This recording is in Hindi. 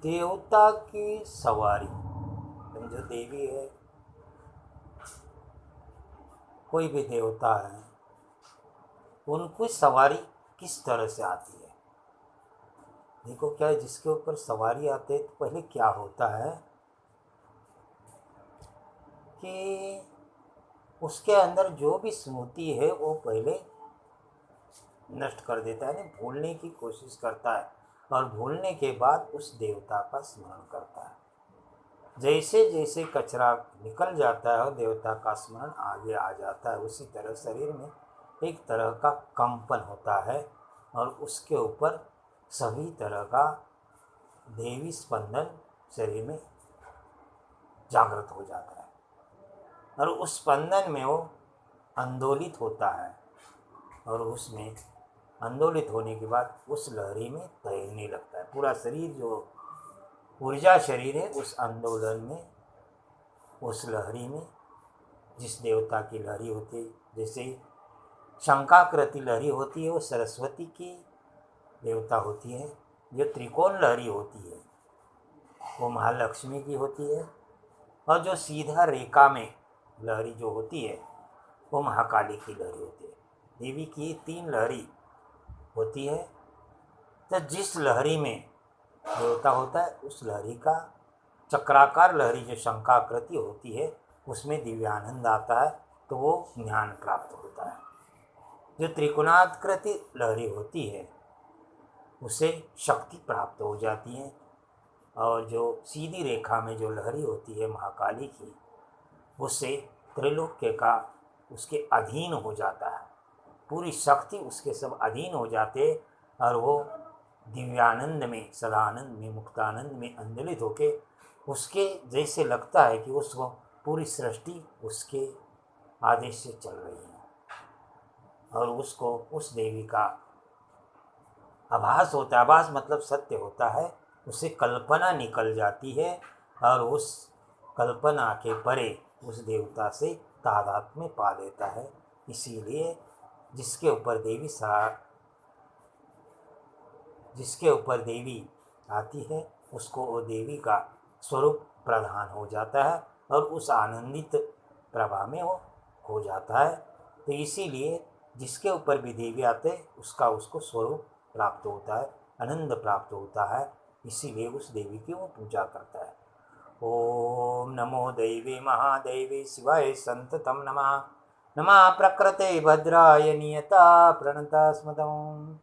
देवता की सवारी, जो देवी है, कोई भी देवता है, उनको सवारी किस तरह से आती है। देखो क्या है, जिसके ऊपर सवारी आते है तो पहले क्या होता है कि उसके अंदर जो भी स्मृति है वो पहले नष्ट कर देता है, भूलने की कोशिश करता है, और भूलने के बाद उस देवता का स्मरण करता है। जैसे जैसे कचरा निकल जाता है और देवता का स्मरण आगे आ जाता है, उसी तरह शरीर में एक तरह का कंपन होता है और उसके ऊपर सभी तरह का देवी स्पंदन शरीर में जागृत हो जाता है, और उस स्पंदन में वो आंदोलित होता है, और उसमें आंदोलित होने के बाद उस लहरी में तैरने लगता है। पूरा शरीर जो ऊर्जा शरीर है उस आंदोलन में, उस लहरी में, जिस देवता की लहरी होती है, जैसे शंखाकृति लहरी होती है वो सरस्वती की देवता होती है, जो त्रिकोण लहरी होती है वो महालक्ष्मी की होती है, और जो सीधा रेखा में लहरी जो होती है वो महाकाली की लहरी होती है। देवी की 3 लहरी होती है। तो जिस लहरी में देवता होता है उस लहरी का चक्राकार लहरी जो शंखाकृति होती है उसमें दिव्यानंद आता है, तो वो ज्ञान प्राप्त होता है। जो त्रिकोणाकृति लहरी होती है उसे शक्ति प्राप्त हो जाती है, और जो सीधी रेखा में जो लहरी होती है महाकाली की, उससे त्रैलोक्य का उसके अधीन हो जाता है, पूरी शक्ति उसके सब अधीन हो जाते, और वो दिव्यानंद में, सदानंद में, मुक्तानंद में आंदोलित होके उसके जैसे लगता है कि उसको पूरी सृष्टि उसके आदेश से चल रही है, और उसको उस देवी का आभास होता है। आभास मतलब सत्य होता है, उससे कल्पना निकल जाती है, और उस कल्पना के परे उस देवता से तादात्म्य पा लेता है। इसीलिए जिसके ऊपर देवी आती है उसको वो देवी का स्वरूप प्रधान हो जाता है, और उस आनंदित प्रभा में वो हो जाता है। तो इसीलिए जिसके ऊपर भी देवी आते उसको स्वरूप प्राप्त होता है, आनंद प्राप्त होता है, इसीलिए उस देवी की वो पूजा करता है। ओम नमो दैवी महादैवी शिवाय संततम नमः। नमः प्रकृते भद्राय नियता प्रणता स्मतम्।